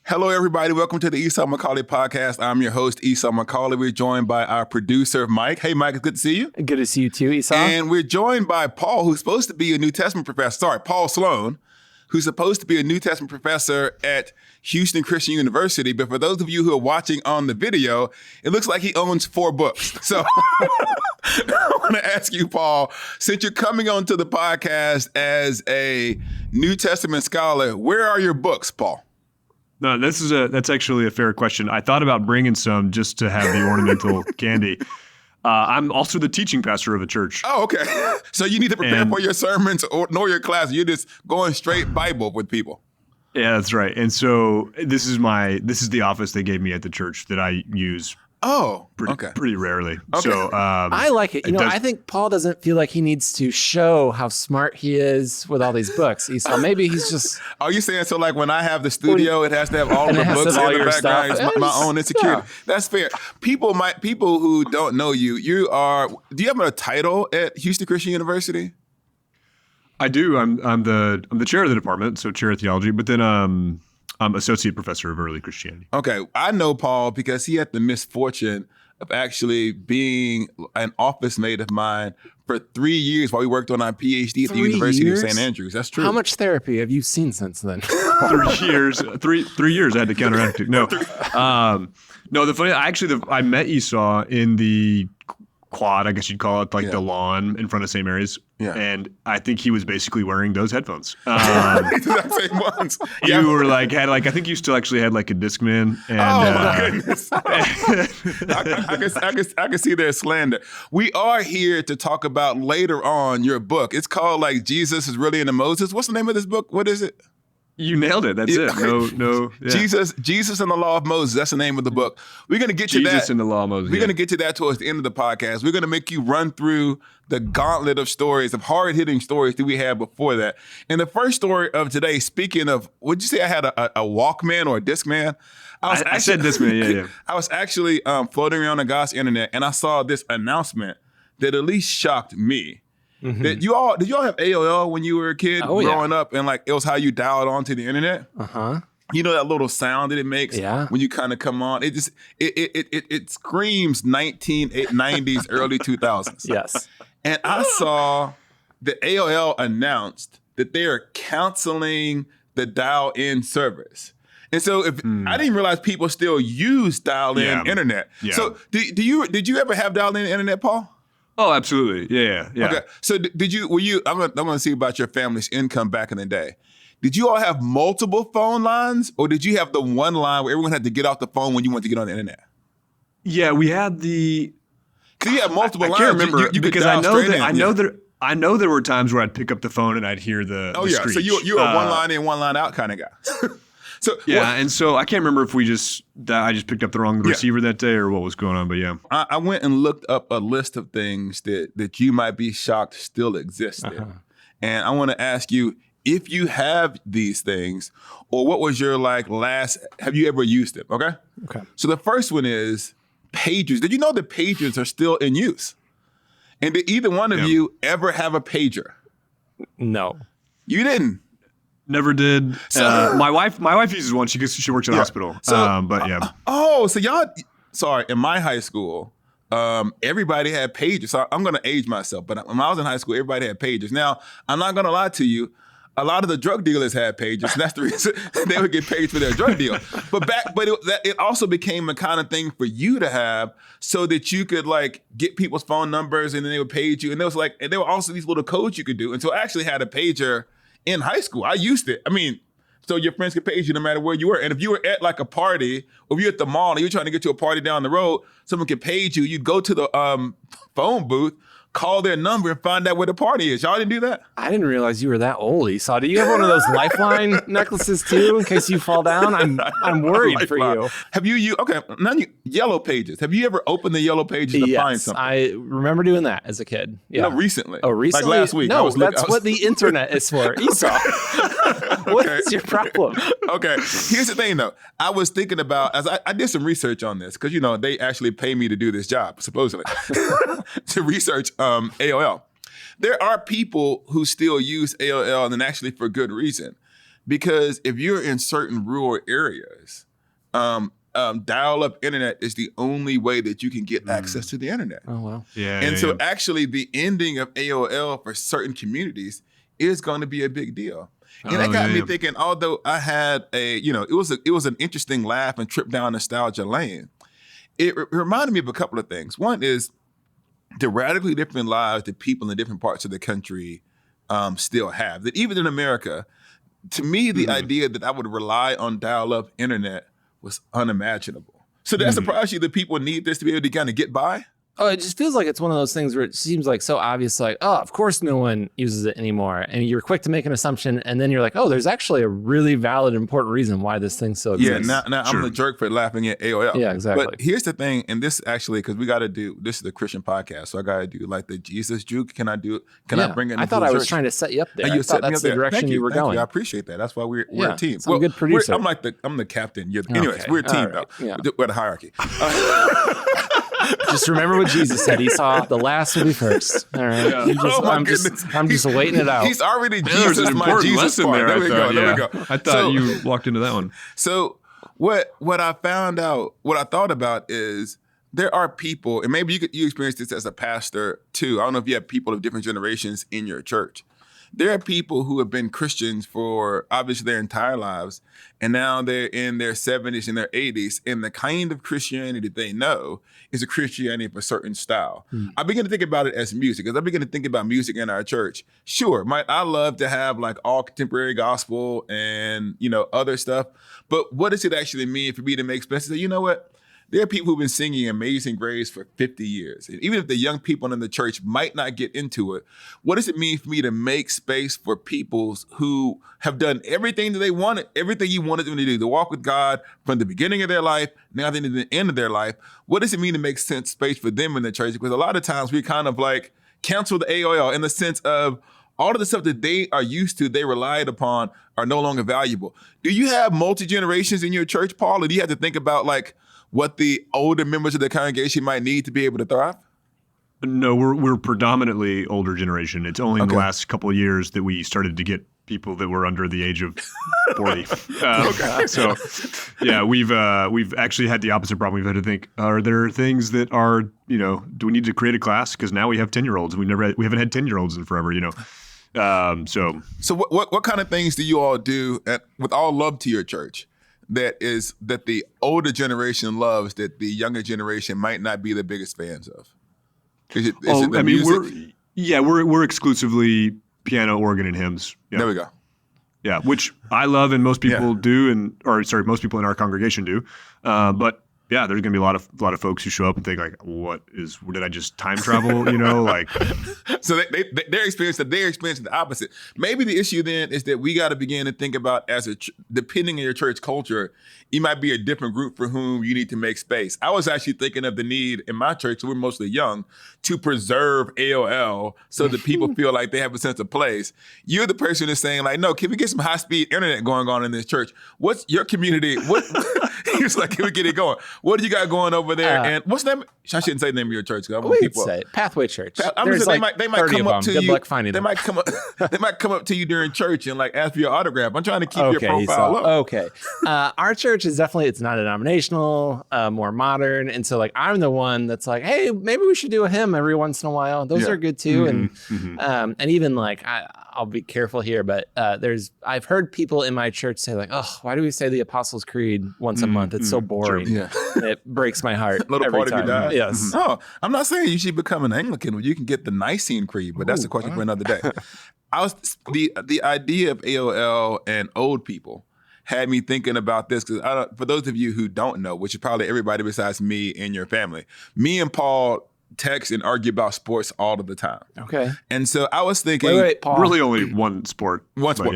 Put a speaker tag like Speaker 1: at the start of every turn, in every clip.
Speaker 1: Hello, everybody. Welcome to the Esau McCauley podcast. I'm your host, Esau McCauley. We're joined by our producer, Mike. Hey, Mike, it's good to see you.
Speaker 2: Good to see you too, Esau.
Speaker 1: And we're joined by Paul, who's supposed to be a New Testament professor. Sorry, Paul Sloan, who's supposed to be a New Testament professor at Houston Christian University. But for those of you who are watching on the video, it looks like he owns 4 books. So I want to ask you, Paul, since you're coming onto the podcast as a New Testament scholar, where are your books, Paul?
Speaker 3: No, that's actually a fair question. I thought about bringing some just to have the ornamental candy. I'm also the teaching pastor of a church.
Speaker 1: Oh, okay. So you need to prepare for your sermons nor your class. You're just going straight Bible with people.
Speaker 3: Yeah, that's right. And so this is the office they gave me at the church that I use.
Speaker 1: Oh,
Speaker 3: pretty rarely.
Speaker 1: Okay.
Speaker 3: So
Speaker 2: I like it. I think Paul doesn't feel like he needs to show how smart he is with all these books. Esau, maybe he's just.
Speaker 1: Are you saying so? Like when I have the studio, it has to have all the books in the background. It's my own insecurity. Yeah. That's fair. People who don't know you, do you have a title at Houston Christian University?
Speaker 3: I do. I'm the chair of the department, so chair of theology. But then I'm associate professor of early Christianity.
Speaker 1: Okay. I know Paul because he had the misfortune of actually being an office mate of mine for 3 years while we worked on our PhD at the University of St. Andrews. That's true.
Speaker 2: How much therapy have you seen since then?
Speaker 3: 3 years. 3 years I had to counteract it. No. I met Esau in the quad, I guess you'd call it, the lawn in front of St. Mary's. Yeah. And I think he was basically wearing those headphones.
Speaker 1: Exact same ones.
Speaker 3: You were I think you still actually had a Discman. And,
Speaker 1: oh my goodness. I can see their slander. We are here to talk about later on your book. It's called Jesus is Really into Moses. What's the name of this book? What is it?
Speaker 3: You nailed it. That's it. No. Yeah.
Speaker 1: Jesus and the Law of Moses. That's the name of the book. We're going to get to that.
Speaker 3: Jesus and the Law of Moses.
Speaker 1: We're going to get to that towards the end of the podcast. We're going to make you run through the gauntlet of stories, of hard-hitting stories that we had before that. And the first story of today, speaking of, would you say I had a Walkman or a Discman?
Speaker 3: I said Discman, yeah.
Speaker 1: I was actually floating around the God's internet, and I saw this announcement that at least shocked me. Mm-hmm. Did you all have AOL when you were a kid growing up, and it was how you dialed onto the internet?
Speaker 2: Uh-huh.
Speaker 1: You know that little sound that it makes when you kind of come on? It just it screams 1990s, early 2000s.
Speaker 2: Yes.
Speaker 1: And I saw that AOL announced that they are canceling the dial-in service. And so I didn't realize people still use dial-in internet. Yeah. So did you ever have dial-in internet, Paul?
Speaker 3: Oh, absolutely. Yeah.
Speaker 1: Okay. So I'm going to see about your family's income back in the day. Did you all have multiple phone lines, or did you have the one line where everyone had to get off the phone when you wanted to get on the internet?
Speaker 3: Yeah, we had the.
Speaker 1: Because you had multiple lines.
Speaker 3: I can't remember because I know there were times where I'd pick up the phone and I'd hear the. Oh, yeah.
Speaker 1: Screech. So you were a one line in, one line out kind of guy.
Speaker 3: And so I can't remember if I just picked up the wrong receiver that day or what was going on, but yeah.
Speaker 1: I went and looked up a list of things that you might be shocked still existed. Uh-huh. And I want to ask you if you have these things, or what was your have you ever used them? Okay. So the first one is pagers. Did you know that pagers are still in use? And did either one of you ever have a pager?
Speaker 2: No.
Speaker 1: You didn't?
Speaker 3: Never did. So, my wife uses one. She works at a hospital. So, but yeah. So y'all. Sorry, in my high school, everybody had pagers. So I'm going to age myself, but when I was in high school, everybody had pagers. Now, I'm not going to lie to you. A lot of the drug dealers had pagers, and that's the reason they would get paid for their drug deal. But it also became a kind of thing for you to have, so that you could get people's phone numbers, and then they would page you. And there were also these little codes you could do. And so I actually had a pager in high school. I used it. I mean, so your friends could page you no matter where you were. And if you were at a party, or if you're at the mall and you're trying to get to a party down the road, someone could page you. You'd go to the phone booth, call their number, and find out where the party is. Y'all didn't do that?
Speaker 2: I didn't realize you were that old, Esau. Do you have one of those Lifeline necklaces too, in case you fall down? I'm worried for you.
Speaker 1: Have you Yellow Pages. Have you ever opened the Yellow Pages to find something?
Speaker 2: I remember doing that as a kid. Yeah.
Speaker 1: No, recently.
Speaker 2: Oh, recently?
Speaker 1: Last week.
Speaker 2: No, that's what the internet is for, Esau. What is your problem?
Speaker 1: Okay. Here's the thing, though. I was thinking about, as I did some research on this, because, they actually pay me to do this job, supposedly, to research AOL. There are people who still use AOL, and actually for good reason. because if you're in certain rural areas, dial-up internet is the only way that you can get access to the internet.
Speaker 2: Oh, wow.
Speaker 3: Yeah.
Speaker 1: And so actually the ending of AOL for certain communities is going to be a big deal. And that got me thinking, although I had it was an interesting laugh and trip down nostalgia lane, it reminded me of a couple of things. One is the radically different lives that people in different parts of the country still have. That even in America, to me, the idea that I would rely on dial-up internet was unimaginable. So did that surprise you that people need this to be able to kind of get by?
Speaker 2: Oh, it just feels like it's one of those things where it seems like so obvious, like, oh, of course no one uses it anymore. And you're quick to make an assumption, and then you're like, oh, there's actually a really valid, important reason why this thing still exists.
Speaker 1: Yeah, now I'm the jerk for laughing at AOL.
Speaker 2: Yeah, exactly.
Speaker 1: But here's the thing, and this actually, because we got to do, this is a Christian podcast, so I got to do like the Jesus juke. Can I bring it into
Speaker 2: I thought
Speaker 1: the
Speaker 2: I was
Speaker 1: church?
Speaker 2: trying to set you up there.
Speaker 1: You
Speaker 2: I thought that's the direction you were going.
Speaker 1: I appreciate that. That's why we're a team.
Speaker 2: So I'm a good producer.
Speaker 1: I'm the captain. Anyways, we're a team though.
Speaker 2: Yeah.
Speaker 1: We're the hierarchy.
Speaker 2: Just remember what Jesus said. Esau, the last will be first. All right.
Speaker 1: Yeah.
Speaker 2: I'm just waiting it out.
Speaker 1: He's already
Speaker 3: There's
Speaker 1: Jesus,
Speaker 3: an
Speaker 1: my
Speaker 3: important
Speaker 1: Jesus
Speaker 3: lesson
Speaker 1: part.
Speaker 3: there.
Speaker 1: There we go.
Speaker 3: I thought you walked into that one.
Speaker 1: So what I found out, what I thought about is there are people, and maybe you experienced this as a pastor too. I don't know if you have people of different generations in your church. There are people who have been Christians for obviously their entire lives, and now they're in their 70s and their 80s, and the kind of Christianity they know is a Christianity of a certain style. I begin to think about it as music, as I begin to think about music in our church. Sure, I love to have like all contemporary gospel and other stuff, but what does it actually mean for me to make space? You know what? There are people who've been singing Amazing Grace for 50 years. And even if the young people in the church might not get into it, what does it mean for me to make space for people who have done everything that they wanted, everything you wanted them to do, to walk with God from the beginning of their life, now to the end of their life? What does it mean to make space for them in the church? Because a lot of times we kind of like cancel the AOL in the sense of all of the stuff that they are used to, they relied upon, are no longer valuable. Do you have multi-generations in your church, Paul? Or do you have to think about like what the older members of the congregation might need to be able to thrive?
Speaker 3: No, we're predominantly older generation. It's only in the last couple of years that we started to get people that were under the age of 40. So, yeah, we've actually had the opposite problem. We've had to think: are there things that are do we need to create a class? Because now we have 10-year-olds. We haven't had 10-year-olds in forever. So
Speaker 1: what kind of things do you all do with all love to your church? That the older generation loves that the younger generation might not be the biggest fans of? Is it the music?
Speaker 3: We're exclusively piano, organ, and hymns. Yeah.
Speaker 1: There we go.
Speaker 3: Yeah, which I love and most people do, most people in our congregation do. But yeah, there's gonna be a lot of folks who show up and think like, did I just time travel? Like.
Speaker 1: So they're experiencing the opposite. Maybe the issue then is that we got to begin to think about depending on your church culture, you might be a different group for whom you need to make space. I was actually thinking of the need in my church, so we're mostly young, to preserve AOL so that people feel like they have a sense of place. You're the person who's saying like, no, can we get some high-speed internet going on in this church? What's your community? He's like, can we get it going? What do you got going over there? And what's the name? I shouldn't say the name of your church.
Speaker 2: We'd say Pathway Church.
Speaker 1: They might come up to you.
Speaker 2: Good luck finding them.
Speaker 1: They might come up to you during church and like ask for your autograph. I'm trying to keep your profile up.
Speaker 2: Okay. Our church is definitely, it's not denominational, more modern. And so like, I'm the one that's like, hey, maybe we should do a hymn every once in a while. Those are good too. And even like, I'll be careful here, but I've heard people in my church say like, oh, why do we say the Apostles' Creed once a month? It's so boring.
Speaker 1: Sure. Yeah.
Speaker 2: It breaks my heart.
Speaker 1: Little
Speaker 2: every
Speaker 1: part
Speaker 2: time.
Speaker 1: of you died.
Speaker 2: Yes.
Speaker 1: Oh, I'm not saying you should become an Anglican where you can get the Nicene Creed, but that's a question for another day. The idea of AOL and old people had me thinking about this because for those of you who don't know, which is probably everybody besides me and your family, me and Paul text and argue about sports all of the time.
Speaker 2: Okay.
Speaker 1: And so I was thinking,
Speaker 2: wait, Paul.
Speaker 3: Really only one sport.
Speaker 1: Basketball.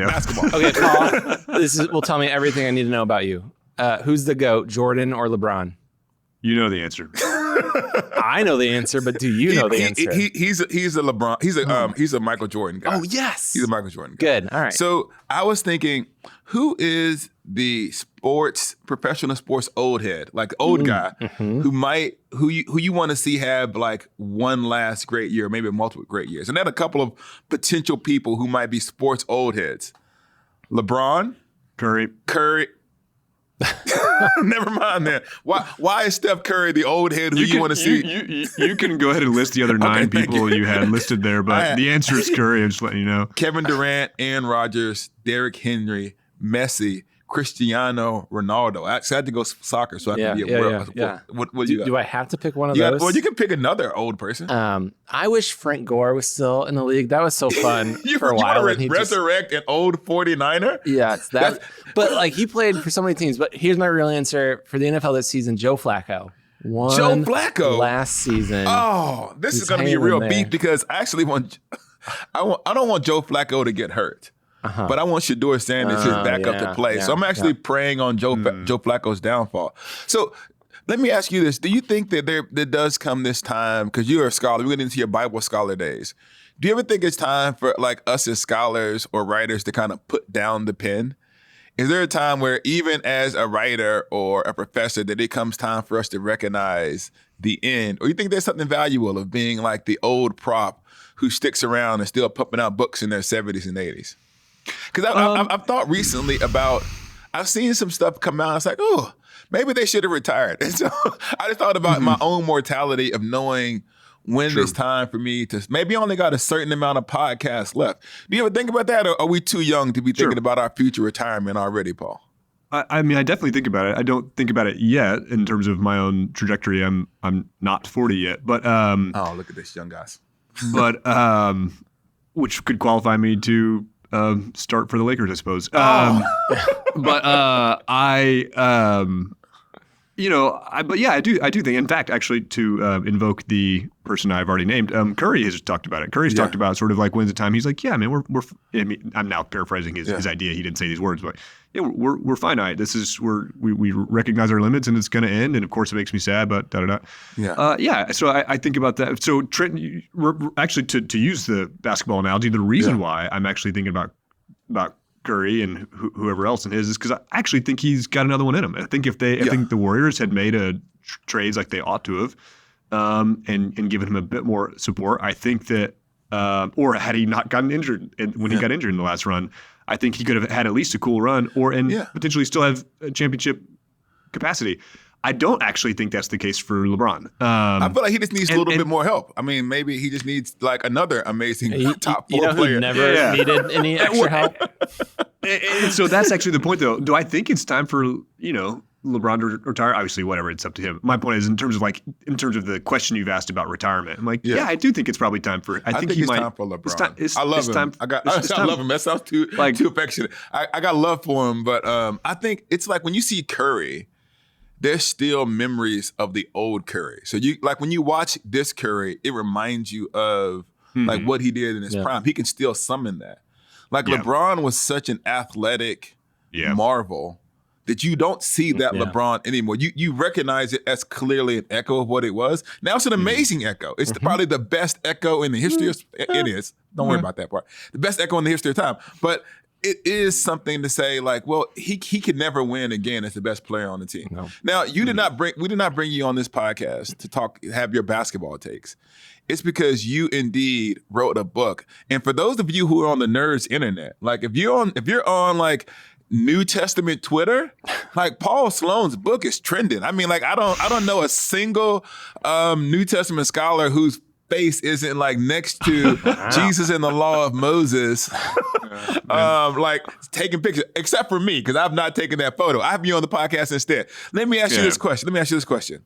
Speaker 2: Okay, Paul. This will tell me everything I need to know about you. Who's the GOAT, Jordan or LeBron?
Speaker 3: You know the answer.
Speaker 2: I know the answer, but do you know the answer?
Speaker 1: He's a LeBron. He's a Michael Jordan guy.
Speaker 2: Oh yes,
Speaker 1: he's a Michael Jordan guy.
Speaker 2: Good. All right.
Speaker 1: So I was thinking, who is the professional sports old head, like old guy, who you want to see have like one last great year, maybe multiple great years, and then a couple of potential people who might be sports old heads: LeBron,
Speaker 3: Curry.
Speaker 1: Never mind then. Why is Steph Curry the old head who you want to see?
Speaker 3: You can go ahead and list the other 9 people you had listed there, but the answer is Curry. I'm just letting you know.
Speaker 1: Kevin Durant, Aaron Rodgers, Derrick Henry, Messi, Cristiano Ronaldo. I had to go soccer so I can be aware. What
Speaker 2: do I have to pick one of those?
Speaker 1: Well, you can pick another old person.
Speaker 2: I wish Frank Gore was still in the league. That was so fun for a while.
Speaker 1: You want to resurrect an old 49er?
Speaker 2: Yeah, it's that. But like he played for so many teams. But here's my real answer for the NFL this season: Joe Flacco.
Speaker 1: Joe Flacco
Speaker 2: last season.
Speaker 1: Oh, this is going to be a real beef because I actually I don't want Joe Flacco to get hurt. But I want Shedeur Sanders his backup to play. So I'm actually praying on Joe Flacco's downfall. So let me ask you this. Do you think that there does come this time, because you're a scholar, we're getting into your Bible scholar days. Do you ever think it's time for like us as scholars or writers to kind of put down the pen? Is there a time where even as a writer or a professor that it comes time for us to recognize the end? Or you think there's something valuable of being like the old prop who sticks around and still pumping out books in their 70s and 80s? Because I've thought recently about, I've seen some stuff come out. It's like, oh, maybe they should have retired. And so I just thought about my own mortality of knowing when it's time for me to, maybe I only got a certain amount of podcasts left. Do you ever think about that? Or are we too young to be thinking about our future retirement already, Paul?
Speaker 3: I mean, I definitely think about it. I don't think about it yet in terms of my own trajectory. I'm not 40 yet, but
Speaker 1: oh, look at this, young guys.
Speaker 3: But which could qualify me to start for the Lakers, I suppose. But I do think. In fact, actually, to invoke the person I've already named, Curry has talked about it. Curry's talked about sort of like when's the time. He's like, yeah, man, I'm now paraphrasing his idea. He didn't say these words, but yeah, we're finite. This is we recognize our limits, and it's going to end. And of course, it makes me sad, but yeah. So I think about that. So Trent, actually, to use the basketball analogy, the reason why I'm actually thinking about Curry and whoever else in his is because I actually think he's got another one in him. I think I think the Warriors had made trades like they ought to have, and given him a bit more support, I think that, or had he not gotten injured when he got injured in the last run, I think he could have had at least a cool run, and potentially still have a championship capacity. I don't actually think that's the case for LeBron.
Speaker 1: I feel like he just needs a little bit more help. I mean, maybe he just needs like another amazing top 4 player.
Speaker 2: Who never needed any extra help?
Speaker 3: And so that's actually the point, though. Do I think it's time for LeBron to retire? Obviously, whatever, it's up to him. My point is in terms of the question you've asked about retirement. I'm like, I do think it's probably time for. I think it's time for LeBron.
Speaker 1: I love him. I love him. That sounds too affectionate. I got love for him, but I think it's like when you see Curry, there's still memories of the old Curry. So you like when you watch this Curry, it reminds you of like what he did in his prime. He can still summon that. Like LeBron was such an athletic marvel that you don't see that LeBron anymore. You recognize it as clearly an echo of what it was. Now it's an amazing echo. It's probably the best echo in the history of it is. Don't worry about that part. The best echo in the history of time. But it is something to say, like, well, he could never win again as the best player on the team. No. Now, we did not bring you on this podcast to have your basketball takes. It's because you indeed wrote a book. And for those of you who are on the nerds internet, like if you're on like New Testament Twitter, like Paul Sloan's book is trending. I mean, like I don't know a single New Testament scholar whose face isn't like next to Jesus and the law of Moses, like taking pictures, except for me, because I've not taken that photo. I have you on the podcast instead. Let me ask you this question.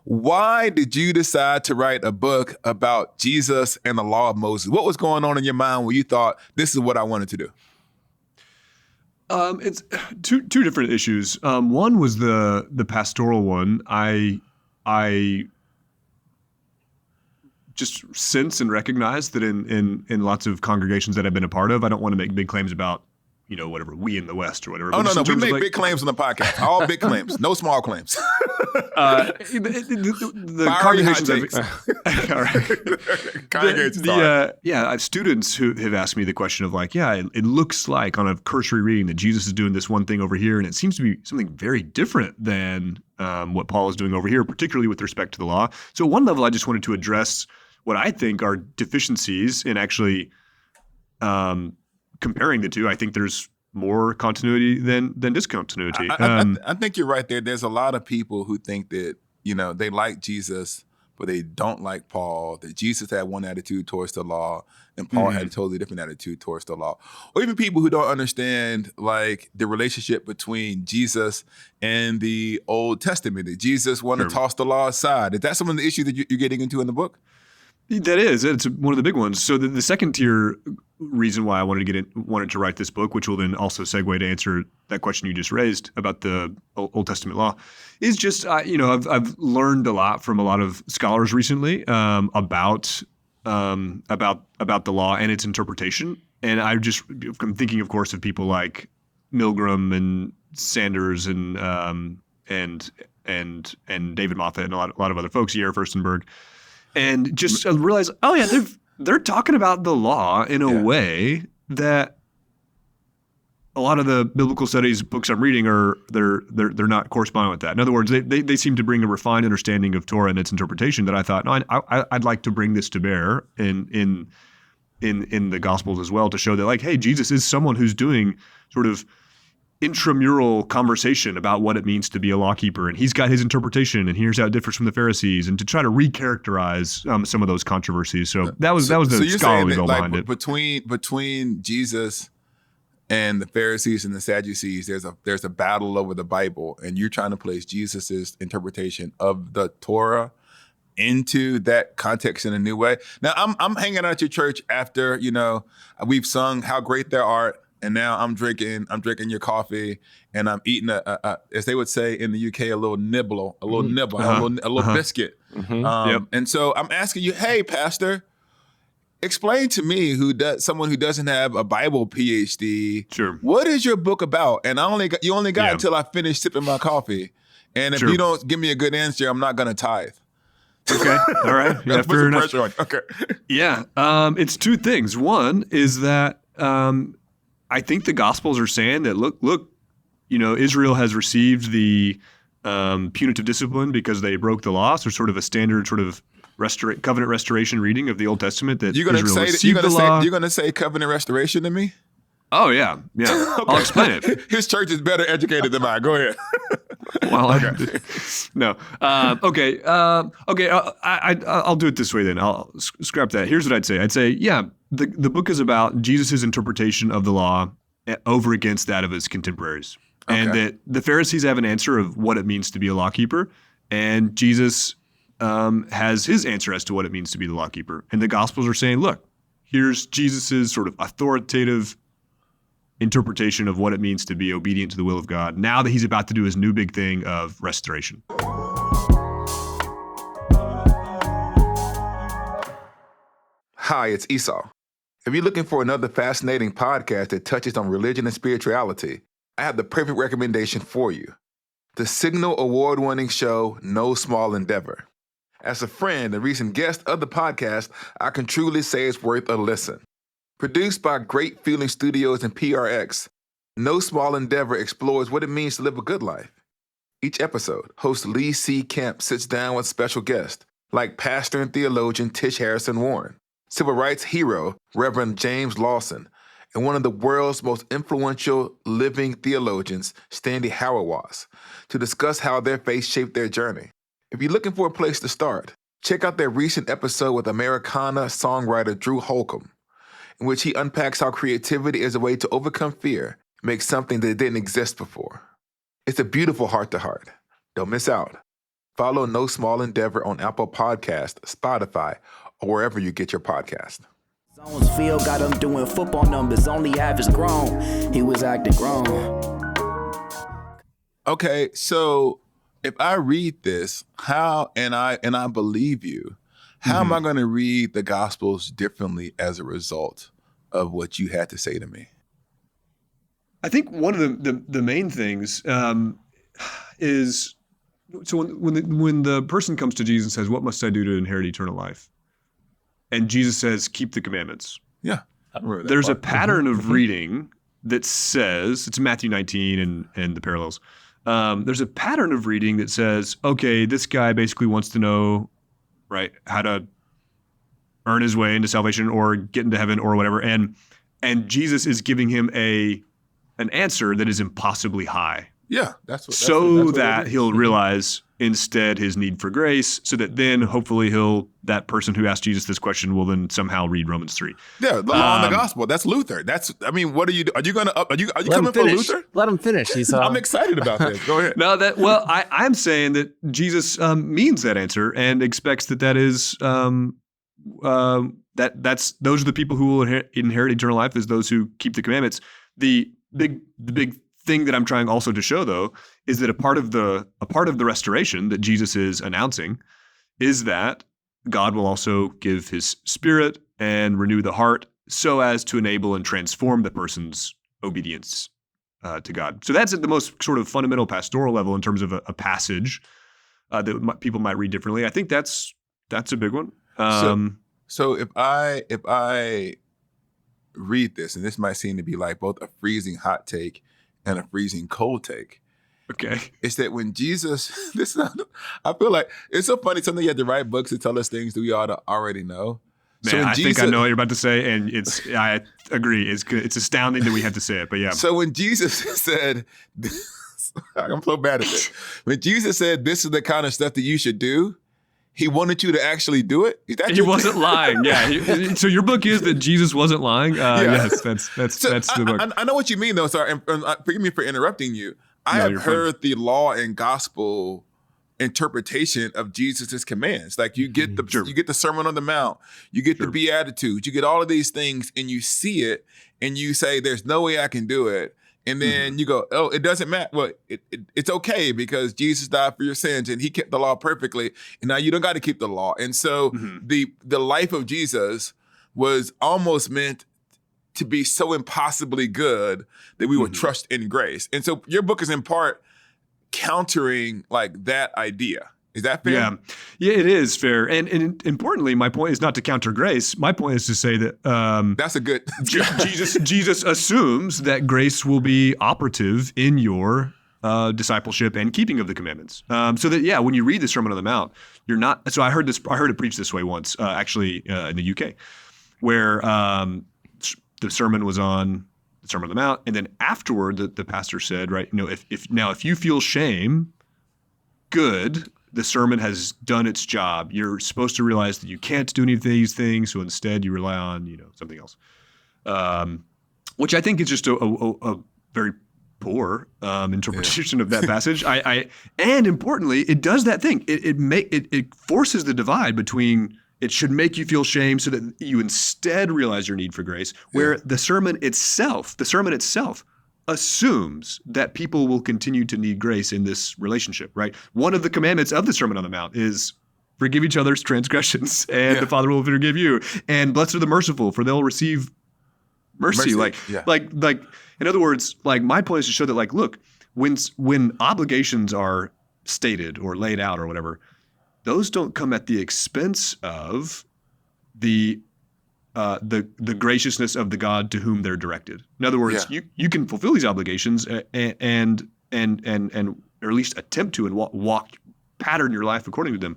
Speaker 1: Why did you decide to write a book about Jesus and the law of Moses? What was going on in your mind when you thought, this is what I wanted to do?
Speaker 3: It's two different issues. One was the pastoral one. I just sense and recognize that in lots of congregations that I've been a part of, I don't want to make big claims about, whatever, we in the West or whatever.
Speaker 1: Oh, no, we make big claims on the podcast. All big claims, no small claims.
Speaker 3: The congregations I have students who have asked me the question of like, it looks like on a cursory reading that Jesus is doing this one thing over here, and it seems to be something very different than what Paul is doing over here, particularly with respect to the law. So at one level, I just wanted to address what I think are deficiencies in actually comparing the two. I think there's more continuity than discontinuity.
Speaker 1: I think you're right there. There's a lot of people who think that, they like Jesus, but they don't like Paul, that Jesus had one attitude towards the law and Paul had a totally different attitude towards the law. Or even people who don't understand like the relationship between Jesus and the Old Testament, that Jesus wanted to toss the law aside. Is that some of the issues that you're getting into in the book?
Speaker 3: That is. It's one of the big ones. So the second tier reason why I wanted to write this book, which will then also segue to answer that question you just raised about the Old Testament law, is just I've learned a lot from a lot of scholars recently about the law and its interpretation, and I'm thinking, of course, of people like Milgram and Sanders and David Moffat and a lot of other folks, Yair Furstenberg. And just realize, they're talking about the law in a way that a lot of the biblical studies books I'm reading they're not corresponding with that. In other words, they seem to bring a refined understanding of Torah and its interpretation that I thought, no, I'd like to bring this to bear in the Gospels as well, to show that, like, hey, Jesus is someone who's doing sort of intramural conversation about what it means to be a lawkeeper, and he's got his interpretation, and here's how it differs from the Pharisees, and to try to recharacterize some of those controversies. So that was the scholarly goal behind it.
Speaker 1: Between Jesus and the Pharisees and the Sadducees, there's a battle over the Bible, and you're trying to place Jesus's interpretation of the Torah into that context in a new way. Now, I'm hanging out at your church after we've sung How Great Thou Art. And now I'm drinking your coffee, and I'm eating as they would say in the UK, a little nibble, a little biscuit. And so I'm asking you, hey, Pastor, explain to me, someone who doesn't have a Bible PhD, what is your book about? And you only got until I finish sipping my coffee. And if you don't give me a good answer, I'm not going to tithe.
Speaker 3: Okay. All right. Yeah,
Speaker 1: fair enough. Okay.
Speaker 3: Yeah. It's two things. One is that I think the Gospels are saying that, look, Israel has received the punitive discipline because they broke the law. So sort of a standard sort of covenant restoration reading of the Old Testament that Israel received the law.
Speaker 1: You're going to say covenant restoration to me?
Speaker 3: Oh, yeah. Yeah. Okay. I'll explain it.
Speaker 1: His church is better educated than mine. Go ahead.
Speaker 3: Well, no. Okay. I'll do it this way then. I'll scrap that. Here's what I'd say. I'd say, the book is about Jesus' interpretation of the law over against that of his contemporaries. Okay. And that the Pharisees have an answer of what it means to be a lawkeeper, and Jesus has his answer as to what it means to be the lawkeeper. And the Gospels are saying, look, here's Jesus' sort of authoritative interpretation of what it means to be obedient to the will of God, now that he's about to do his new big thing of restoration.
Speaker 1: Hi, it's Esau. If you're looking for another fascinating podcast that touches on religion and spirituality, I have the perfect recommendation for you. The Signal Award-winning show, No Small Endeavor. As a friend and recent guest of the podcast, I can truly say it's worth a listen. Produced by Great Feeling Studios and PRX, No Small Endeavor explores what it means to live a good life. Each episode, host Lee C. Kemp sits down with special guests like pastor and theologian Tish Harrison Warren, civil rights hero Reverend James Lawson, and one of the world's most influential living theologians, Stanley Hauerwas, to discuss how their faith shaped their journey. If you're looking for a place to start, check out their recent episode with Americana songwriter Drew Holcomb, in which he unpacks how creativity is a way to overcome fear, make something that didn't exist before. It's a beautiful heart-to-heart. Don't miss out. Follow No Small Endeavor on Apple Podcasts, Spotify, or wherever you get your podcast.
Speaker 4: Zones field got him doing football numbers, only average grown. He was acting grown.
Speaker 1: Okay, so if I read this, and I believe you, how am I going to read the Gospels differently as a result of what you had to say to me?
Speaker 3: I think one of the main things is, so when the person comes to Jesus and says, "What must I do to inherit eternal life?" and Jesus says, "Keep the commandments."
Speaker 1: Yeah, I remember that
Speaker 3: There's
Speaker 1: part.
Speaker 3: a pattern of reading that says, it's Matthew 19 and the parallels. There's a pattern of reading that says, okay, this guy basically wants to know, right, how to earn his way into salvation or get into heaven or whatever. And Jesus is giving him an answer that is impossibly high.
Speaker 1: Yeah, that's
Speaker 3: what he'll realize instead his need for grace, so that then hopefully that person who asked Jesus this question will then somehow read Romans 3.
Speaker 1: Yeah, the law and the gospel. That's Luther. What are you doing? Are you coming for Luther?
Speaker 2: Let him finish, Esau.
Speaker 1: I'm excited about this. Go ahead.
Speaker 3: No, I'm saying that Jesus means that answer and expects that is those are the people who will inherit eternal life, is those who keep the commandments. The big thing that I'm trying also to show, though, is that a part of the restoration that Jesus is announcing is that God will also give his spirit and renew the heart so as to enable and transform the person's obedience to God. So that's at the most sort of fundamental pastoral level in terms of a passage that people might read differently. I think that's a big one.
Speaker 1: So if I read this, and this might seem to be like both a freezing hot take and a freezing cold take.
Speaker 3: Okay.
Speaker 1: It's that when Jesus, I feel like it's so funny. Sometimes you have to write books to tell us things that we ought to already know.
Speaker 3: Man, I think I know what you're about to say, and I agree. It's good. It's astounding that we have to say it, but yeah.
Speaker 1: So when Jesus said, I'm so bad at this. When Jesus said, this is the kind of stuff that you should do, he wanted you to actually do it?
Speaker 3: He wasn't lying. Yeah. So your book is that Jesus wasn't lying? Yes, that's the book.
Speaker 1: I know what you mean, though. Sorry, and forgive me for interrupting you. I have heard the law and gospel interpretation of Jesus's commands. Like you get the Sermon on the Mount, you get the Beatitudes, you get all of these things, and you see it, and you say, "There's no way I can do it." And then you go, "Oh, it doesn't matter. Well, it's okay because Jesus died for your sins and he kept the law perfectly. And now you don't got to keep the law." And so the life of Jesus was almost meant to be so impossibly good that we would trust in grace. And so your book is in part countering like that idea. Is that fair?
Speaker 3: Yeah, it is fair. And importantly, my point is not to counter grace. My point is to say that
Speaker 1: that's a good
Speaker 3: Jesus assumes that grace will be operative in your discipleship and keeping of the commandments. So that when you read the Sermon on the Mount, you're not. So I heard it preached this way once, actually in the UK, where the sermon was on the Sermon on the Mount, and then afterward, the pastor said, right, if you feel shame, good. The sermon has done its job. You're supposed to realize that you can't do any of these things, so instead you rely on, something else. Which I think is just a very poor interpretation of that passage. And importantly, it does that thing. It forces the divide between. It should make you feel shame so that you instead realize your need for grace. Where the sermon itself assumes that people will continue to need grace in this relationship, right? One of the commandments of the Sermon on the Mount is forgive each other's transgressions, and the Father will forgive you. And blessed are the merciful, for they'll receive mercy. Like in other words, like my point is to show that, like, look, when obligations are stated or laid out or whatever, those don't come at the expense of the graciousness of the God to whom they're directed. In other words, you can fulfill these obligations and or at least attempt to and pattern your life according to them,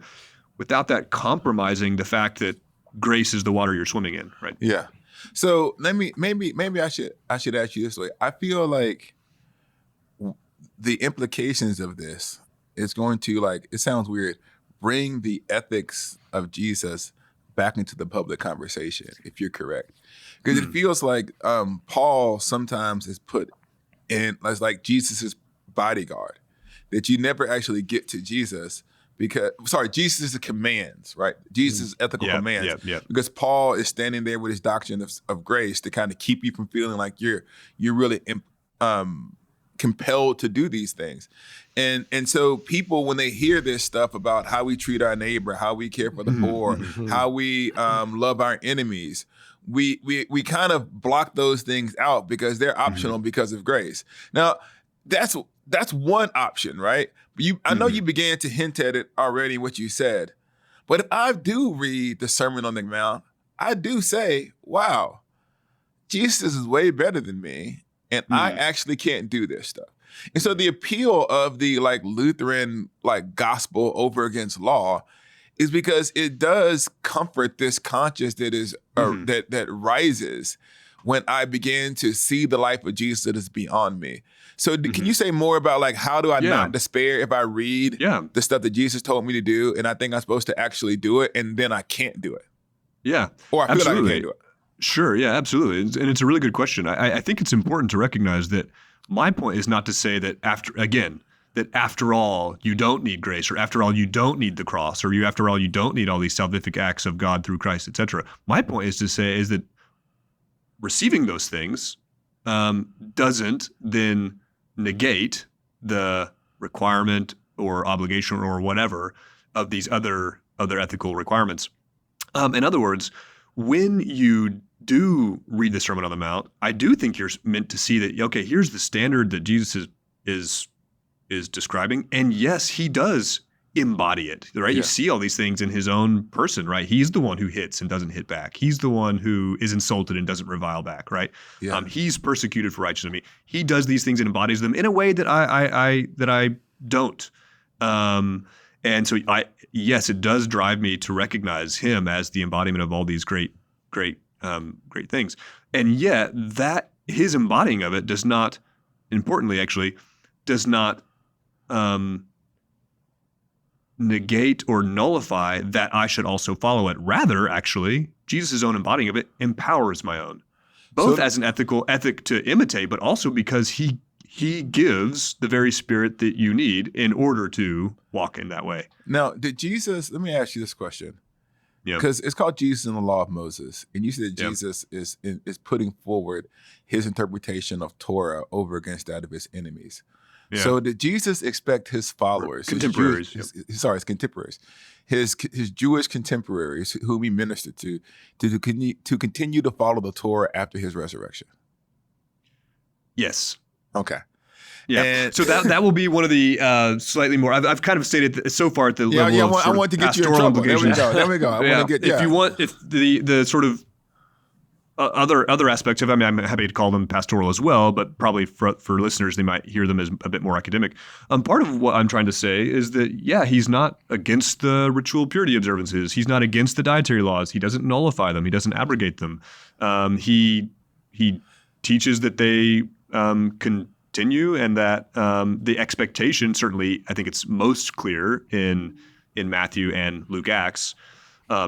Speaker 3: without that compromising the fact that grace is the water you're swimming in, right?
Speaker 1: Yeah. So maybe I should ask you this way. I feel like the implications of this is going to, like, it sounds weird, bring the ethics of Jesus back into the public conversation, if you're correct. Because it feels like Paul sometimes is put in as like Jesus's bodyguard, that you never actually get to Jesus Jesus' commands, right? Jesus' ethical commands. Because Paul is standing there with his doctrine of grace to kind of keep you from feeling like you're really compelled to do these things. And so people, when they hear this stuff about how we treat our neighbor, how we care for the poor, how we love our enemies, we kind of block those things out because they're optional because of grace. Now, that's one option, right? I know you began to hint at it already, what you said. But if I do read the Sermon on the Mount, I do say, wow, Jesus is way better than me, and I actually can't do this stuff. And so the appeal of the like Lutheran like gospel over against law is because it does comfort this conscience that is that rises when I begin to see the life of Jesus that is beyond me. So can you say more about like, how do I not despair if I read the stuff that Jesus told me to do and I think I'm supposed to actually do it and then I can't do it?
Speaker 3: Yeah.
Speaker 1: Or I feel like I can't do it.
Speaker 3: Sure. Yeah, absolutely. And it's a really good question. I think it's important to recognize that my point is not to say that after all, you don't need grace, or after all, you don't need the cross, or after all, you don't need all these salvific acts of God through Christ, etc. My point is to say is that receiving those things doesn't then negate the requirement or obligation or whatever of these other ethical requirements. In other words, when you do read the Sermon on the Mount, I do think you're meant to see that, okay, here's the standard that Jesus is describing. And yes, he does embody it, right? Yeah. You see all these things in his own person, right? He's the one who hits and doesn't hit back. He's the one who is insulted and doesn't revile back, right? Yeah. He's persecuted for righteousness. He does these things and embodies them in a way that I don't. And so yes, it does drive me to recognize him as the embodiment of all these great things. And yet that his embodying of it does not, importantly actually, does not negate or nullify that I should also follow it. Rather, actually, Jesus' own embodying of it empowers my own, both as an ethic to imitate, but also because he gives the very spirit that you need in order to walk in that way.
Speaker 1: Now, did Jesus, let me ask you this question. Because it's called Jesus and the Law of Moses. And you said Jesus is putting forward his interpretation of Torah over against that of his enemies. Yeah. So did Jesus expect his followers, his contemporaries, his Jewish contemporaries whom he ministered to continue to follow the Torah after his resurrection?
Speaker 3: Yes.
Speaker 1: Okay.
Speaker 3: Yeah. And so that will be one of the slightly more. I've kind of stated so far at the level of
Speaker 1: I want to get you in trouble. There we go.
Speaker 3: If the sort of other aspects of it, I mean, I'm happy to call them pastoral as well, but probably for listeners, they might hear them as a bit more academic. Part of what I'm trying to say is that, he's not against the ritual purity observances. He's not against the dietary laws. He doesn't nullify them. He doesn't abrogate them. He teaches that they continue, and that the expectation, certainly, I think it's most clear in Matthew and Luke Acts, I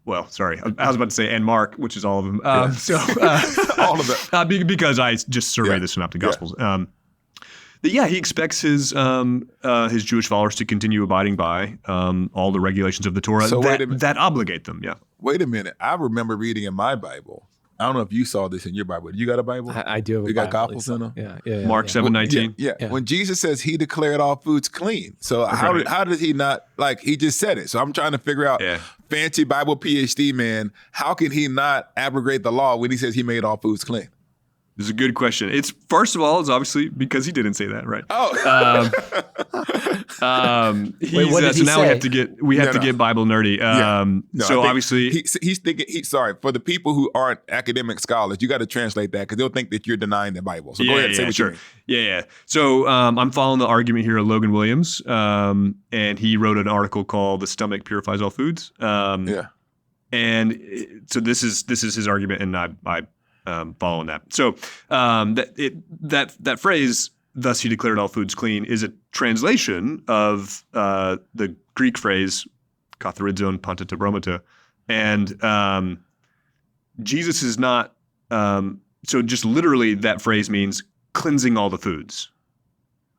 Speaker 3: was about to say and Mark, which is all of them. All of it, because I just survey the Synoptic Gospels. He expects his Jewish followers to continue abiding by all the regulations of the Torah that obligate them. Yeah.
Speaker 1: Wait a minute. I remember reading in my Bible. I don't know if you saw this in your Bible. You got a Bible?
Speaker 2: I do have a Bible.
Speaker 1: You got Gospels in them?
Speaker 2: Yeah.
Speaker 3: Mark 7:19.
Speaker 1: Yeah. When Jesus says he declared all foods clean. So how did he not, he just said it. So I'm trying to figure out, fancy Bible PhD man, how can he not abrogate the law when he says he made all foods clean?
Speaker 3: This is a good question. It's first of all, it's obviously because he didn't say that, right?
Speaker 1: Oh.
Speaker 2: Wait, what did he
Speaker 3: say? we have to get Bible nerdy. Obviously
Speaker 1: he's thinking. Sorry, for the people who aren't academic scholars, you got to translate that because they'll think that you're denying the Bible. So go ahead and say what you mean.
Speaker 3: Yeah. So I'm following the argument here of Logan Williams, and he wrote an article called "The Stomach Purifies All Foods." And so this is his argument, and I following that. So that phrase, "Thus he declared all foods clean," is a translation of the Greek phrase "katharizon panta ta bromata," and Jesus is not. So just literally, that phrase means cleansing all the foods.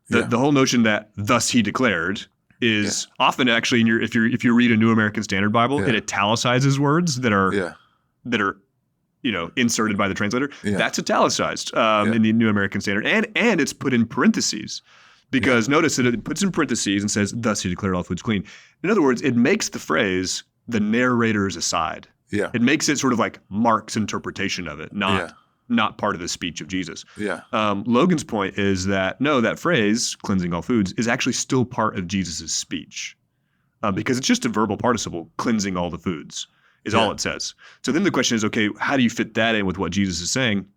Speaker 3: The whole notion that "thus he declared" is often actually if you read a New American Standard Bible, it italicizes words that are inserted by the translator. That's italicized in the New American Standard, and it's put in parentheses because notice that it puts in parentheses and says, "Thus he declared all foods clean." In other words, it makes the phrase the narrator's aside. Yeah, it makes it sort of like Mark's interpretation of it, not part of the speech of Jesus.
Speaker 1: Yeah.
Speaker 3: Logan's point is that no, that phrase "cleansing all foods" is actually still part of Jesus's speech because it's just a verbal participle, cleansing all the foods. Is all it says. So then the question is, okay, how do you fit that in with what Jesus is saying?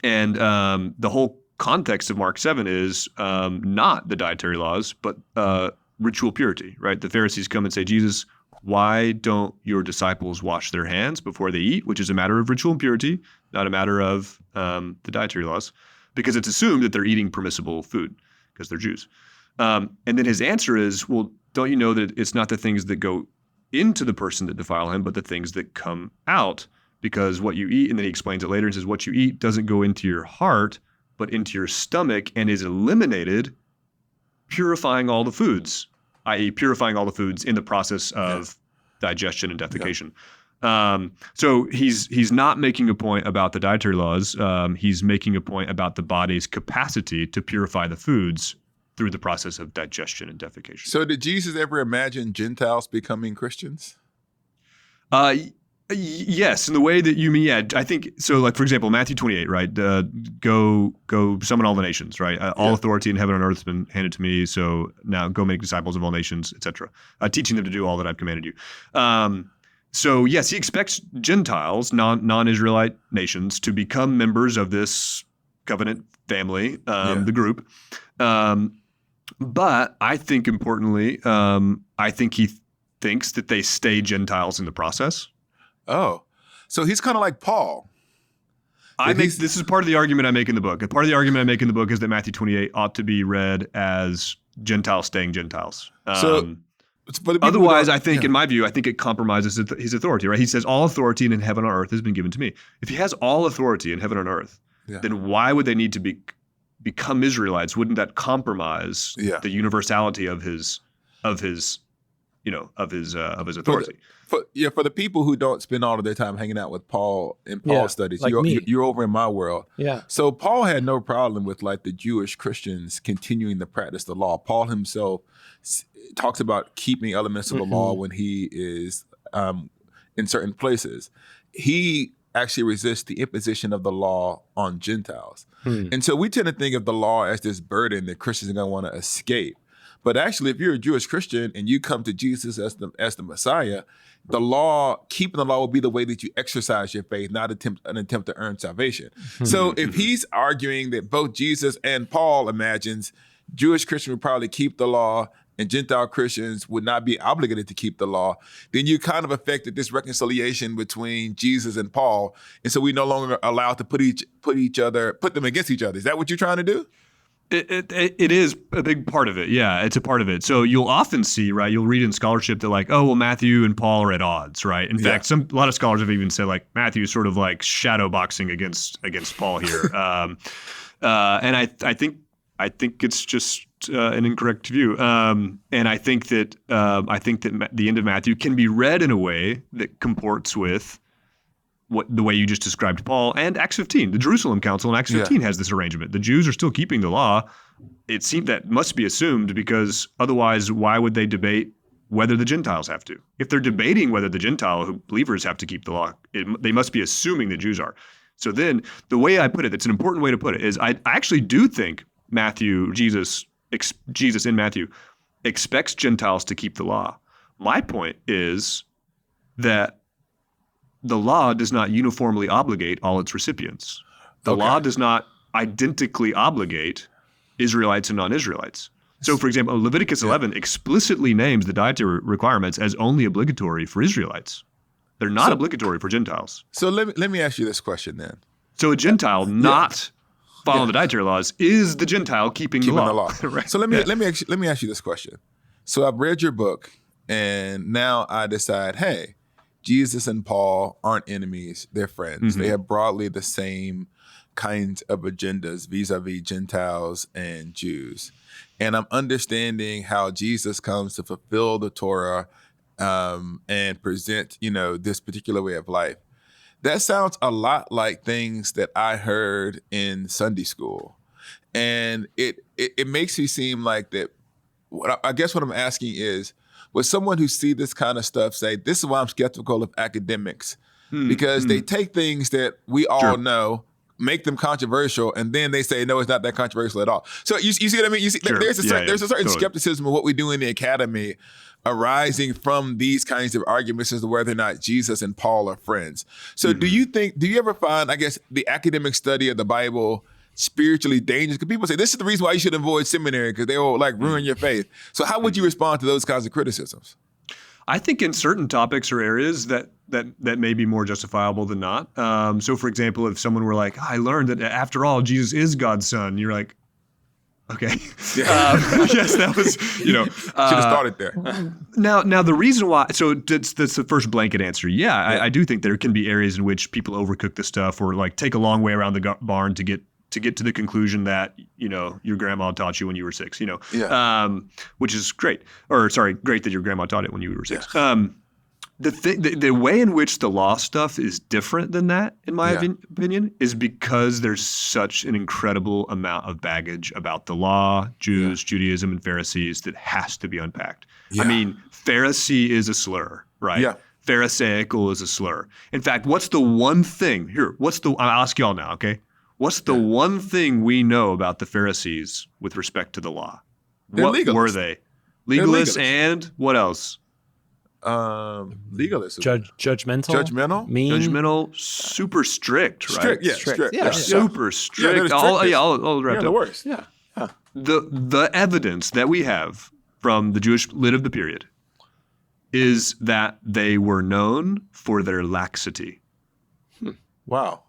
Speaker 3: And the whole context of Mark 7 is not the dietary laws, but ritual purity, right? The Pharisees come and say, "Jesus, why don't your disciples wash their hands before they eat?" Which is a matter of ritual purity
Speaker 5: not a matter of the dietary laws, because it's assumed that they're eating permissible food because they're Jews. And then his answer is, well, don't you know that it's not the things that go into the person that defile him, but the things that come out? Because what you eat, and then he explains it later and says, what you eat doesn't go into your heart, but into your stomach and is eliminated, purifying all the foods, i.e. purifying all the foods in the process of digestion and defecation. So he's not making a point about the dietary laws. He's making a point about the body's capacity to purify the foods through the process of digestion and defecation.
Speaker 1: So did Jesus ever imagine Gentiles becoming Christians?
Speaker 5: Yes, in the way that you mean, yeah. I think so. Like for example, Matthew 28, right? Go summon all the nations, right? All authority in heaven and earth has been handed to me. So now go make disciples of all nations, etc. Teaching them to do all that I've commanded you. So yes, he expects Gentiles, non-Israelite nations, to become members of this covenant family, the group. But I think importantly, I think he thinks that they stay Gentiles in the process.
Speaker 1: Oh, so he's kind of like Paul.
Speaker 5: I think this is part of the argument I make in the book. Part of the argument I make in the book is that Matthew 28 ought to be read as Gentiles staying Gentiles. Otherwise, I think, in my view, I think it compromises his authority, right? He says, all authority in heaven and earth has been given to me. If he has all authority in heaven and earth, then why would they need to become Israelites? Wouldn't that compromise the universality of his authority?
Speaker 1: For the people who don't spend all of their time hanging out with Paul in Paul studies,
Speaker 2: like
Speaker 1: you're over in my world.
Speaker 2: Yeah.
Speaker 1: So Paul had no problem with like the Jewish Christians continuing to practice the law. Paul himself talks about keeping elements of the law when he is in certain places. He actually resists the imposition of the law on Gentiles. And so we tend to think of the law as this burden that Christians are going to want to escape. But actually, if you're a Jewish Christian and you come to Jesus as the Messiah, keeping the law will be the way that you exercise your faith, not an attempt to earn salvation. So if he's arguing that both Jesus and Paul imagines Jewish Christians would probably keep the law and Gentile Christians would not be obligated to keep the law, then you kind of affected this reconciliation between Jesus and Paul. And so we no longer allowed to put them against each other. Is that what you're trying to do?
Speaker 5: It is a big part of it. Yeah, it's a part of it. So you'll often see, right, you'll read in scholarship that like, oh, well, Matthew and Paul are at odds, right? In fact, a lot of scholars have even said like Matthew is sort of like shadow boxing against Paul here. And I think it's just an incorrect view. And I think that the end of Matthew can be read in a way that comports with the way you just described Paul, and Acts 15. The Jerusalem Council in Acts 15 has this arrangement. The Jews are still keeping the law. It seemed that must be assumed, because otherwise why would they debate whether the Gentiles have to? If they're debating whether the Gentile believers have to keep the law, they must be assuming the Jews are. So then the way I put it, it's an important way to put it, is I actually do think Jesus in Matthew expects Gentiles to keep the law. My point is that the law does not uniformly obligate all its recipients. The law does not identically obligate Israelites and non-Israelites. So, for example, Leviticus 11 explicitly names the dietary requirements as only obligatory for Israelites. They're not obligatory for Gentiles.
Speaker 1: So let me ask you this question then.
Speaker 5: So a Gentile not following the dietary laws is the Gentile keeping the law.
Speaker 1: Right. So let me ask you this question. So I've read your book, and now I decide, hey, Jesus and Paul aren't enemies, they're friends. They have broadly the same kinds of agendas vis-a-vis Gentiles and Jews. And I'm understanding how Jesus comes to fulfill the Torah and present, this particular way of life. That sounds a lot like things that I heard in Sunday school. And it makes me seem like that. I guess what I'm asking is, would someone who see this kind of stuff say, this is why I'm skeptical of academics, because they take things that we all know, make them controversial, and then they say, no, it's not that controversial at all. So you see what I mean? You see, there's a certain skepticism of what we do in the academy arising from these kinds of arguments as to whether or not Jesus and Paul are friends. So do you ever find, I guess, the academic study of the Bible spiritually dangerous? Because people say this is the reason why you should avoid seminary, because they will like ruin your faith. So how would you respond to those kinds of criticisms?
Speaker 5: I think in certain topics or areas that may be more justifiable than not. So, for example, if someone were like, I learned that after all, Jesus is God's son, you're like, okay. Yes, that was,
Speaker 1: should have started there.
Speaker 5: Now the reason why, so that's the first blanket answer. Yeah, I do think there can be areas in which people overcook the stuff or like take a long way around the barn to get to the conclusion that, your grandma taught you when you were 6, which is great. Or sorry, great that your grandma taught it when you were 6. Yeah. The way in which the law stuff is different than that, in my opinion, is because there's such an incredible amount of baggage about the law, Jews, Judaism, and Pharisees that has to be unpacked. Yeah. I mean, Pharisee is a slur, right? Yeah. Pharisaical is a slur. In fact, what's the one thing here? I'll ask y'all now, okay? What's the one thing we know about the Pharisees with respect to the law? What legalists. Were they? Legalists and what else?
Speaker 1: Legalism.
Speaker 2: Judgmental, mean,
Speaker 5: judgmental, super strict, right?
Speaker 1: Strict.
Speaker 5: Yeah, super strict. I'll wrap up.
Speaker 1: The worst.
Speaker 2: Yeah.
Speaker 5: The evidence that we have from the Jewish lit of the period is that they were known for their laxity.
Speaker 1: Wow,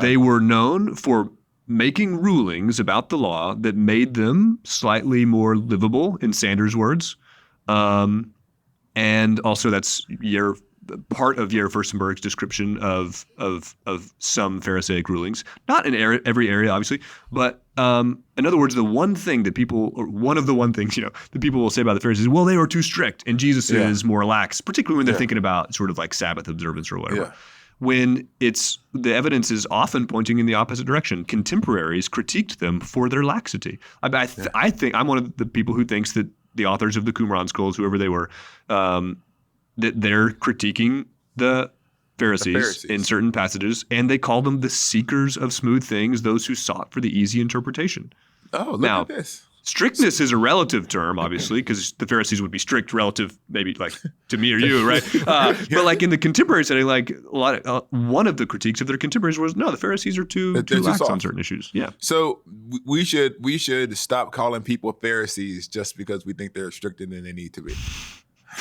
Speaker 5: they were known for making rulings about the law that made them slightly more livable, in Sanders' words. And also that's part of Yair Furstenberg's description of some Pharisaic rulings. Not in every area, obviously, but in other words, one of the one things that people will say about the Pharisees, well, they were too strict, and Jesus is more lax, particularly when they're thinking about sort of like Sabbath observance or whatever. Yeah. When the evidence is often pointing in the opposite direction. Contemporaries critiqued them for their laxity. I think I'm one of the people who thinks that the authors of the Qumran scrolls, whoever they were, that they're critiquing the Pharisees in certain passages, and they call them the seekers of smooth things, those who sought for the easy interpretation.
Speaker 1: Oh, look at this.
Speaker 5: Strictness is a relative term, obviously, because the Pharisees would be strict relative, maybe like to me or you, right? But like in the contemporary setting, like one of the critiques of their contemporaries was, no, the Pharisees are too lax on certain issues. Yeah.
Speaker 1: So we should stop calling people Pharisees just because we think they're stricter than they need to be.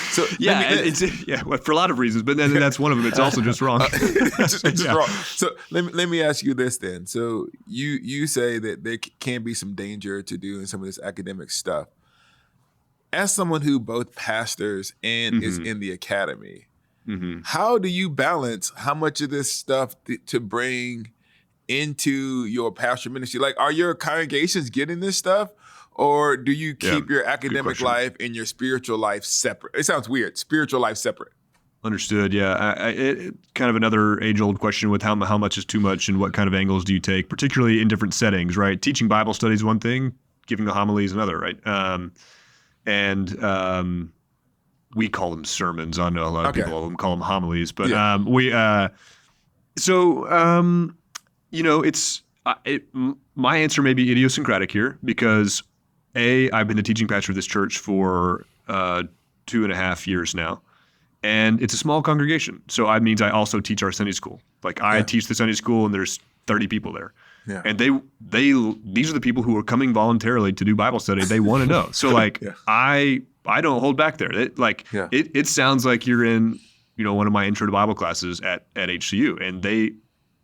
Speaker 1: So
Speaker 5: for a lot of reasons, but then that's one of them. It's also just wrong.
Speaker 1: It's just wrong. So let me ask you this then. So you say that there can be some danger to doing some of this academic stuff. As someone who both pastors and is in the academy, how do you balance how much of this stuff to bring into your pastoral ministry? Like, are your congregations getting this stuff? Or do you keep your academic life and your spiritual life separate? It sounds weird. Spiritual life separate.
Speaker 5: Understood. Yeah. It kind of another age-old question with how much is too much and what kind of angles do you take, particularly in different settings, right? Teaching Bible study is one thing, giving a homily is another, right? We call them sermons. I know a lot of people call them homilies, but my answer may be idiosyncratic here because I've been the teaching pastor of this church for 2.5 years now, and it's a small congregation. So that means I also teach our Sunday school. Like I teach the Sunday school, and there's 30 people there, and these are the people who are coming voluntarily to do Bible study. They want to know. So I don't hold back there. It sounds like you're in one of my intro to Bible classes at HCU, and they,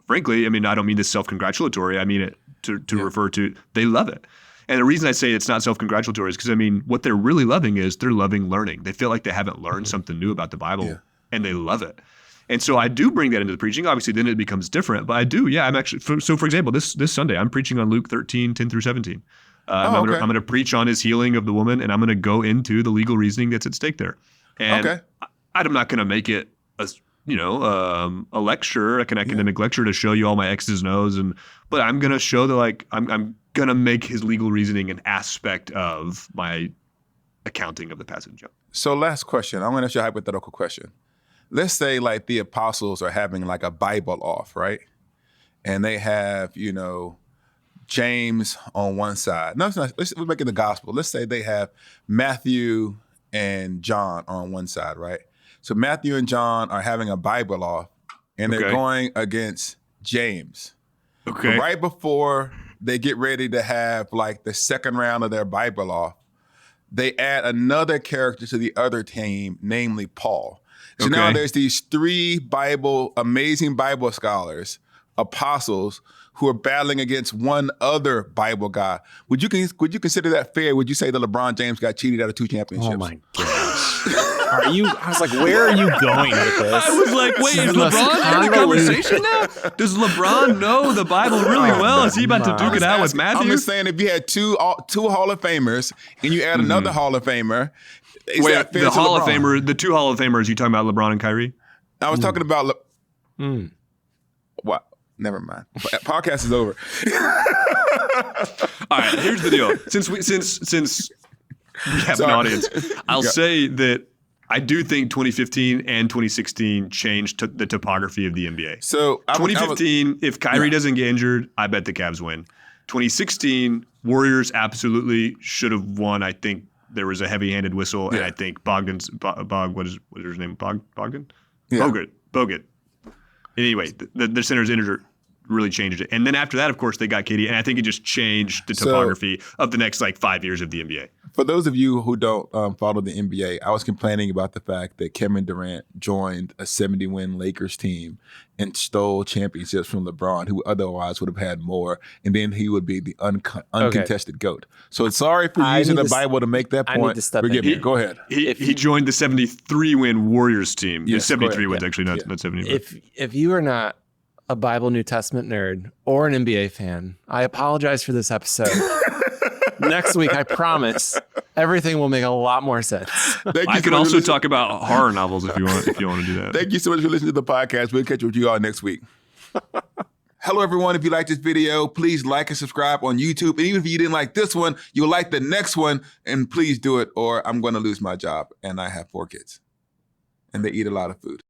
Speaker 5: frankly, I mean, I don't mean this self-congratulatory. I mean it to refer to, they love it. And the reason I say it's not self-congratulatory is because, I mean, what they're really loving is they're loving learning. They feel like they haven't learned something new about the Bible, and they love it. And so I do bring that into the preaching. Obviously, then it becomes different. But I do, I'm actually, so for example, this Sunday, I'm preaching on Luke 13, 10 through 17. I'm going to preach on his healing of the woman, and I'm going to go into the legal reasoning that's at stake there. And I'm not going to make it a lecture, like an academic lecture to show you all my X's and O's, but I'm going to show that I'm going to make his legal reasoning an aspect of my accounting of the passage.
Speaker 1: So last question, I'm going to ask you a hypothetical question. Let's say like the apostles are having like a Bible off, right? And they have, James on one side. No, it's not. We're making the gospel. Let's say they have Matthew and John on one side, right? So Matthew and John are having a Bible off, and they're going against James.
Speaker 5: Okay.
Speaker 1: But right before they get ready to have like the second round of their Bible off, they add another character to the other team, namely Paul. So now there's these three amazing Bible scholars, apostles, who are battling against one other Bible guy. Would you consider that fair? Would you say that LeBron James got cheated out of 2 championships?
Speaker 2: Oh my gosh. I was like, where are you going with this?
Speaker 5: I was like, wait, is LeBron in the conversation now? Does LeBron know the Bible really well? Is he about to duke it out with Matthew?
Speaker 1: I'm just saying, if you had two Hall of Famers and you add another Hall of Famer,
Speaker 5: wait, the Hall of Famer, the 2 Hall of Famers, you talking about LeBron and Kyrie?
Speaker 1: I was talking about what? Never mind. Podcast is over.
Speaker 5: All right, here's the deal. Since we have an audience, I'll say that I do think 2015 and 2016 changed the topography of the NBA.
Speaker 1: So
Speaker 5: 2015, if Kyrie doesn't get injured, I bet the Cavs win. 2016, Warriors absolutely should have won. I think there was a heavy-handed whistle, and I think what is his name? Bogdan? Yeah. Bogut. Anyway, the center's injured really changed it. And then after that, of course, they got KD, and I think it just changed the topography of the next 5 years of the NBA.
Speaker 1: For those of you who don't follow the NBA, I was complaining about the fact that Kevin Durant joined a 70-win Lakers team and stole championships from LeBron, who otherwise would have had more, and then he would be the uncontested GOAT. So sorry for using the Bible to make that point.
Speaker 2: I need to step
Speaker 1: Forgive
Speaker 2: in.
Speaker 1: me. Go ahead.
Speaker 5: He joined the 73-win Warriors team.
Speaker 1: Yes,
Speaker 5: 73 wins, actually, not 70.
Speaker 2: If you are not a Bible New Testament nerd or an NBA fan, I apologize for this episode. Next week, I promise, everything will make a lot more sense.
Speaker 5: I can also talk about horror novels if you want to do that.
Speaker 1: Thank you so much for listening to the podcast. We'll catch up with you all next week. Hello, everyone. If you like this video, please like and subscribe on YouTube. And even if you didn't like this one, you'll like the next one. And please do it, or I'm going to lose my job. And I have 4 kids. And they eat a lot of food.